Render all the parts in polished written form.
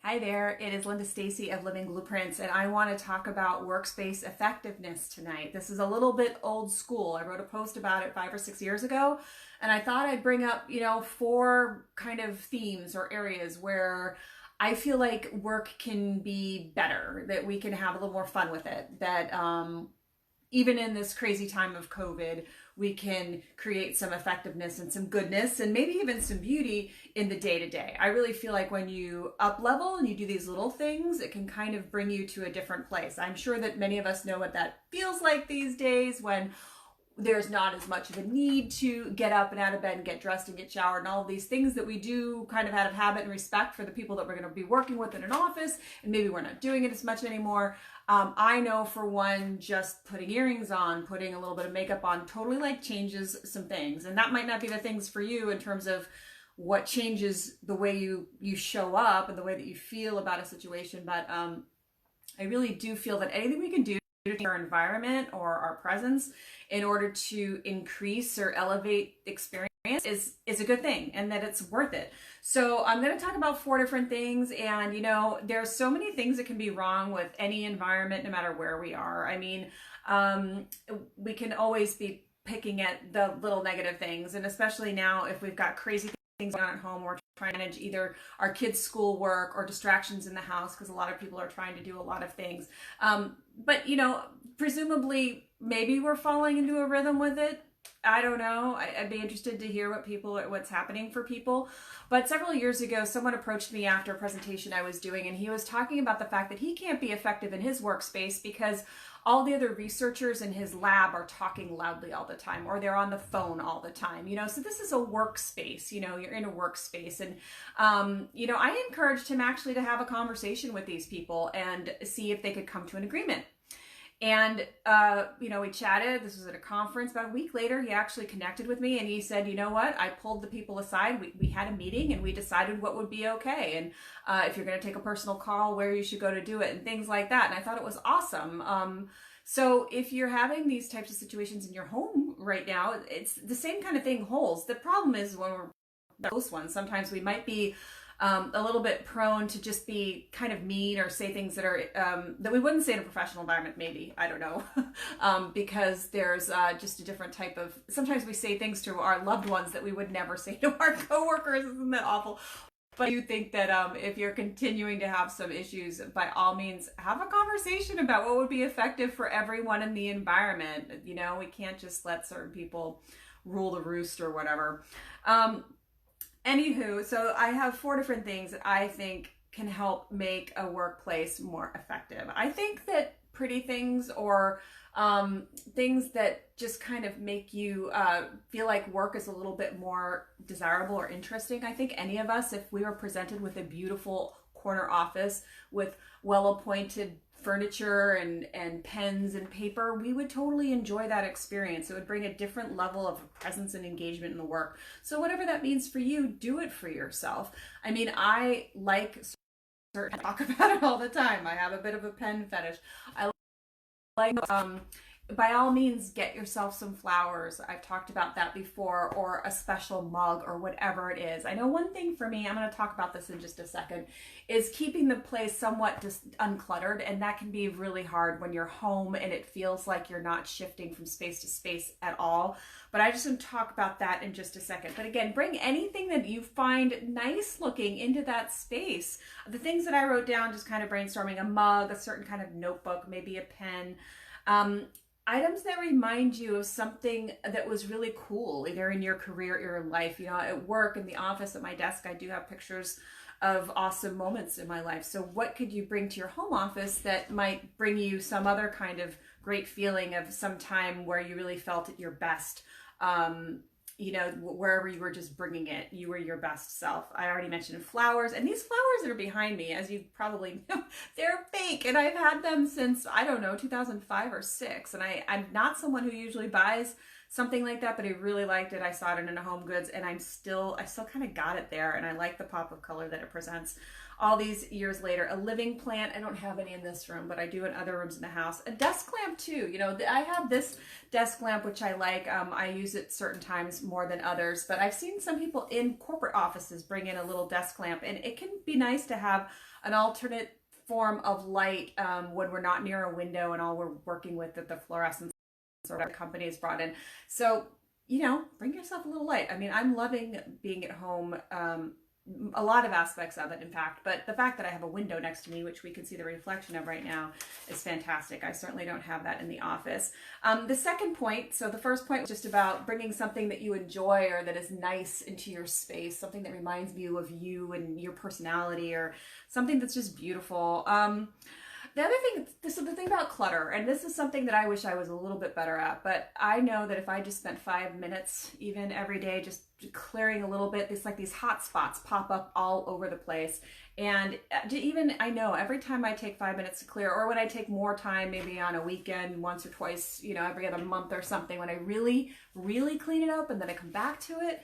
Hi there, it is Linda Stacy of Living Blueprints, and I want to talk about workspace effectiveness tonight. This is a little bit old school. I wrote a post about it 5 or 6 years ago, and I thought I'd bring up, four kind of themes or areas where I feel like work can be better, that we can have a little more fun with it, that even in this crazy time of COVID, we can create some effectiveness and some goodness and maybe even some beauty in the day to day. I really feel like when you up level and you do these little things, it can kind of bring you to a different place. I'm sure that many of us know what that feels like these days when there's not as much of a need to get up and out of bed and get dressed and get showered and all of these things that we do kind of out of habit and respect for the people that we're going to be working with in an office, and maybe we're not doing it as much anymore. I know for one, just putting earrings on, putting a little bit of makeup on totally changes some things. And that might not be the things for you in terms of what changes the way you show up and the way that you feel about a situation. But I really do feel that anything we can do to our environment or our presence in order to increase or elevate experience is a good thing, and that it's worth it. So I'm going to talk about 4 different things, and there's so many things that can be wrong with any environment no matter where we are. I mean, we can always be picking at the little negative things, and especially now if we've got crazy things going on at home, we're trying to manage either our kids' schoolwork or distractions in the house because a lot of people are trying to do a lot of things. But presumably maybe we're falling into a rhythm with it. I don't know. I'd be interested to hear what's happening for people. But several years ago, someone approached me after a presentation I was doing, and he was talking about the fact that he can't be effective in his workspace because all the other researchers in his lab are talking loudly all the time, or they're on the phone all the time, so this is a workspace, you're in a workspace. And, I encouraged him actually to have a conversation with these people and see if they could come to an agreement. And, we chatted. This was at a conference. About a week later, he actually connected with me and he said, you know what? I pulled the people aside. We had a meeting and we decided what would be okay. And if you're going to take a personal call, where you should go to do it and things like that. And I thought it was awesome. So if you're having these types of situations in your home right now, it's the same kind of thing holds. The problem is when we're close ones, sometimes we might be a little bit prone to just be kind of mean or say things that are that we wouldn't say in a professional environment, maybe. I don't know. Because there's just a different type of, sometimes we say things to our loved ones that we would never say to our coworkers. Isn't that awful? But I do think that if you're continuing to have some issues, by all means, have a conversation about what would be effective for everyone in the environment. We can't just let certain people rule the roost or whatever. Anywho, so I have 4 different things that I think can help make a workplace more effective. I think that pretty things or things that just kind of make you feel like work is a little bit more desirable or interesting. I think any of us, if we were presented with a beautiful corner office with well-appointed furniture and pens and paper, we would totally enjoy that experience. It would bring a different level of presence and engagement in the work. So whatever that means for you, do it for yourself. I mean, I like certain, talk about it all the time. I have a bit of a pen fetish. I like by all means, get yourself some flowers. I've talked about that before, or a special mug or whatever it is. I know one thing for me, I'm going to talk about this in just a second, is keeping the place somewhat just uncluttered. And that can be really hard when you're home and it feels like you're not shifting from space to space at all. But I just want to talk about that in just a second. But again, bring anything that you find nice looking into that space. The things that I wrote down, just kind of brainstorming: a mug, a certain kind of notebook, maybe a pen. Items that remind you of something that was really cool, either in your career or your life. At work, in the office, at my desk, I do have pictures of awesome moments in my life. So what could you bring to your home office that might bring you some other kind of great feeling of some time where you really felt at your best? Wherever you were just bringing it, you were your best self. I already mentioned flowers, and these flowers that are behind me, as you probably know, they're fake, and I've had them since, 2005 or 6, and I'm not someone who usually buys something like that, but I really liked it. I saw it in a Home Goods, and I still kind of got it there, and I like the pop of color that it presents. All these years later, a living plant. I don't have any in this room, but I do in other rooms in the house. A desk lamp too. I have this desk lamp, which I like. I use it certain times more than others, but I've seen some people in corporate offices bring in a little desk lamp, and it can be nice to have an alternate form of light when we're not near a window and all we're working with the fluorescence or whatever company is brought in. So, you know, bring yourself a little light. I mean, I'm loving being at home. A lot of aspects of it, in fact, but the fact that I have a window next to me, which we can see the reflection of right now, is fantastic. I certainly don't have that in the office. The second point, so the first point was just about bringing something that you enjoy or that is nice into your space, something that reminds you of you and your personality, or something that's just beautiful. The other thing, so the thing about clutter, and this is something that I wish I was a little bit better at, but I know that if I just spent 5 minutes even every day just clearing a little bit, it's like these hot spots pop up all over the place. And even, I know every time I take 5 minutes to clear, or when I take more time, maybe on a weekend, once or twice, you know, every other month or something, when I really, really clean it up and then I come back to it,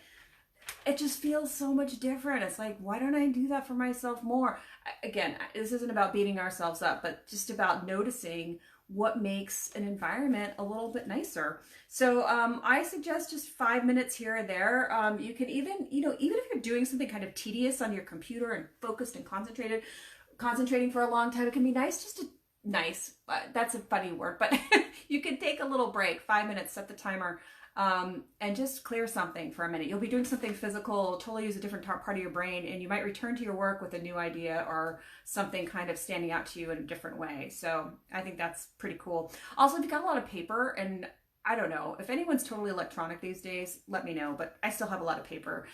it just feels so much different. It's like, why don't I do that for myself more? Again, this isn't about beating ourselves up, but just about noticing what makes an environment a little bit nicer. So I suggest just 5 minutes here or there. You can even, you know, even if you're doing something kind of tedious on your computer and focused and concentrating for a long time, it can be nice just to, that's a funny word, but you can take a little break, 5 minutes, set the timer, and just clear something for a minute. You'll be doing something physical, totally use a different part of your brain, and you might return to your work with a new idea or something kind of standing out to you in a different way. So I think that's pretty cool. Also, if you've got a lot of paper, and I don't know, if anyone's totally electronic these days, let me know, but I still have a lot of paper.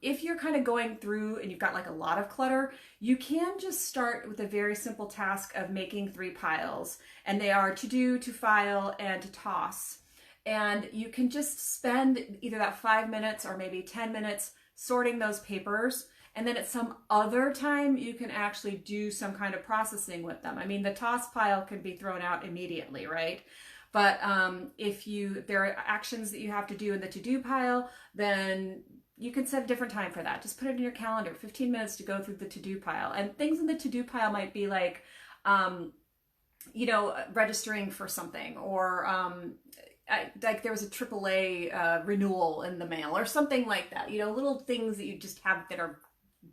If you're kind of going through and you've got like a lot of clutter, you can just start with a very simple task of making 3 piles, and they are to do, to file, and to toss. And you can just spend either that 5 minutes or maybe 10 minutes sorting those papers. And then at some other time, you can actually do some kind of processing with them. I mean, the toss pile can be thrown out immediately, right? But if there are actions that you have to do in the to-do pile, then you can set a different time for that. Just put it in your calendar, 15 minutes to go through the to-do pile. And things in the to-do pile might be like, you know, registering for something, or like there was a AAA renewal in the mail or something like that. You know, little things that you just have that are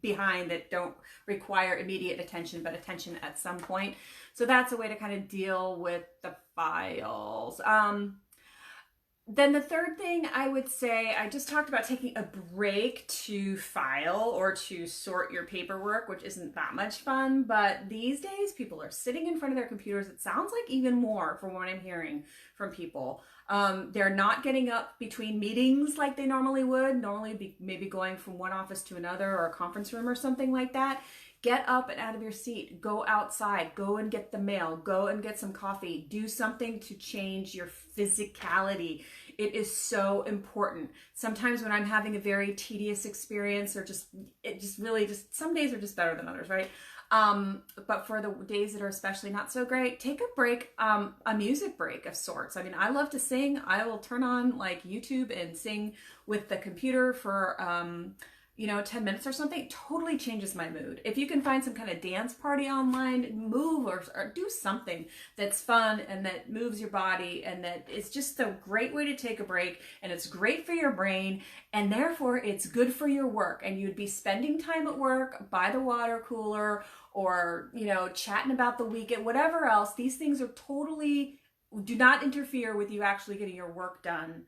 behind that don't require immediate attention, but attention at some point. So that's a way to kind of deal with the files. Then the third thing I would say, I just talked about taking a break to file or to sort your paperwork, which isn't that much fun, but these days people are sitting in front of their computers. It sounds like even more from what I'm hearing from people. They're not getting up between meetings like they normally would, maybe going from one office to another or a conference room or something like that. Get up and out of your seat, go outside, go and get the mail, go and get some coffee, do something to change your physicality. It is so important. Sometimes when I'm having a very tedious experience, or some days are just better than others, right? But for the days that are especially not so great, take a break, a music break of sorts. I mean, I love to sing. I will turn on like YouTube and sing with the computer for, 10 minutes or something. It totally changes my mood. If you can find some kind of dance party online, move or do something that's fun and that moves your body, and that is just a great way to take a break, and it's great for your brain, and therefore it's good for your work. And you'd be spending time at work by the water cooler, or, chatting about the weekend, whatever else. These things are totally, do not interfere with you actually getting your work done.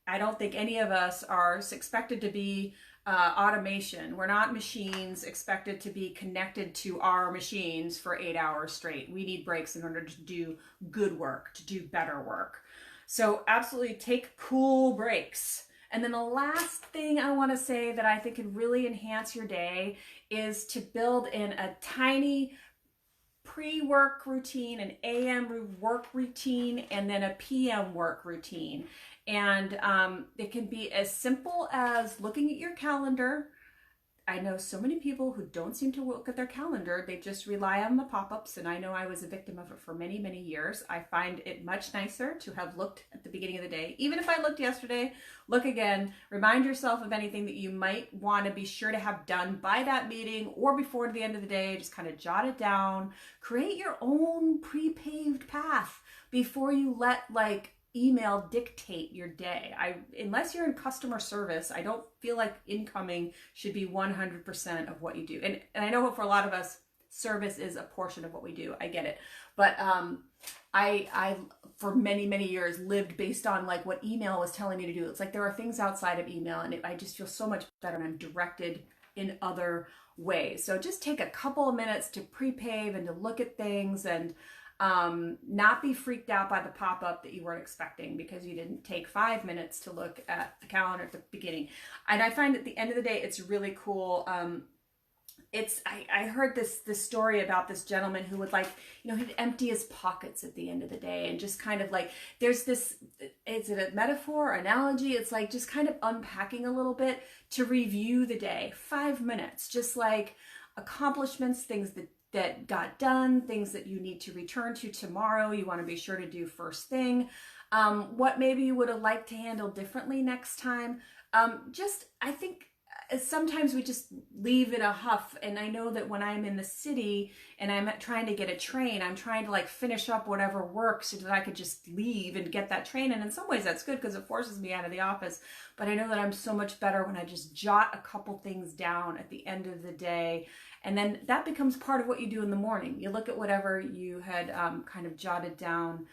I don't think any of us are expected to be automation. We're not machines expected to be connected to our machines for 8 hours straight. We need breaks in order to do good work, to do better work. So absolutely take cool breaks. And then the last thing I want to say that I think can really enhance your day is to build in a tiny pre-work routine, an AM work routine, and then a PM work routine. And it can be as simple as looking at your calendar. I know so many people who don't seem to look at their calendar. They just rely on the pop-ups, and I know I was a victim of it for many, many years. I find it much nicer to have looked at the beginning of the day. Even if I looked yesterday, look again. Remind yourself of anything that you might want to be sure to have done by that meeting or before the end of the day. Just kind of jot it down. Create your own pre-paved path before you let email dictate your day. Unless you're in customer service, I don't feel like incoming should be 100% of what you do. And I know for a lot of us, service is a portion of what we do. I get it. But I for many, many years lived based on like what email was telling me to do. It's like there are things outside of email, and I just feel so much better when I'm directed in other ways. So just take a couple of minutes to pre-pave and to look at things, and not be freaked out by the pop-up that you weren't expecting because you didn't take 5 minutes to look at the calendar at the beginning. And I find at the end of the day, it's really cool. I heard this story about this gentleman who would, like, you know, he'd empty his pockets at the end of the day, and just kind of like, there's this, is it a metaphor, analogy? It's like just kind of unpacking a little bit to review the day. 5 minutes, just like accomplishments, things that got done, things that you need to return to tomorrow, you want to be sure to do first thing, what maybe you would have liked to handle differently next time. I think sometimes we just leave in a huff. And I know that when I'm in the city and I'm trying to get a train, I'm trying to like finish up whatever work so that I could just leave and get that train. And in some ways that's good because it forces me out of the office. But I know that I'm so much better when I just jot a couple things down at the end of the day. And then that becomes part of what you do in the morning. You look at whatever you had kind of jotted down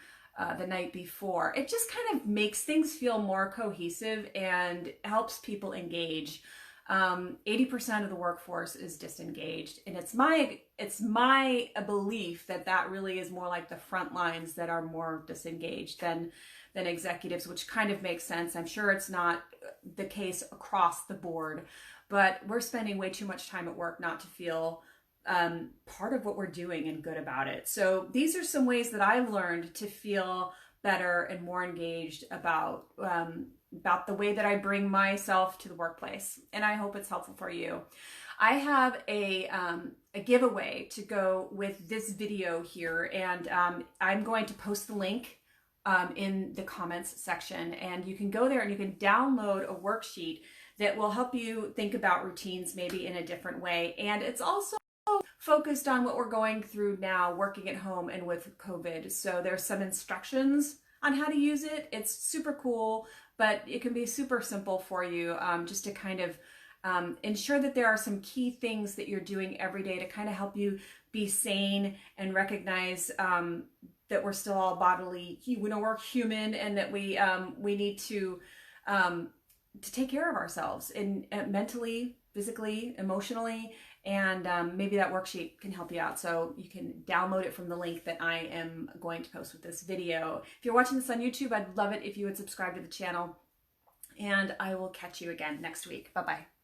the night before. It just kind of makes things feel more cohesive and helps people engage. 80% of the workforce is disengaged, and it's my belief that really is more like the front lines that are more disengaged than executives, which kind of makes sense. I'm sure it's not the case across the board, but we're spending way too much time at work not to feel part of what we're doing and good about it. So these are some ways that I've learned to feel better and more engaged about the way that I bring myself to the workplace. And I hope it's helpful for you. I have a giveaway to go with this video here, and I'm going to post the link in the comments section, and you can go there and you can download a worksheet that will help you think about routines maybe in a different way. And it's also focused on what we're going through now, working at home and with COVID. So there's some instructions on how to use it. It's super cool, but it can be super simple for you, just to kind of ensure that there are some key things that you're doing every day to kind of help you be sane and recognize that we're still all bodily, we're human, and that we need to take care of ourselves and mentally, physically, emotionally. And maybe that worksheet can help you out. So you can download it from the link that I am going to post with this video. If you're watching this on YouTube, I'd love it if you would subscribe to the channel. And I will catch you again next week. Bye-bye.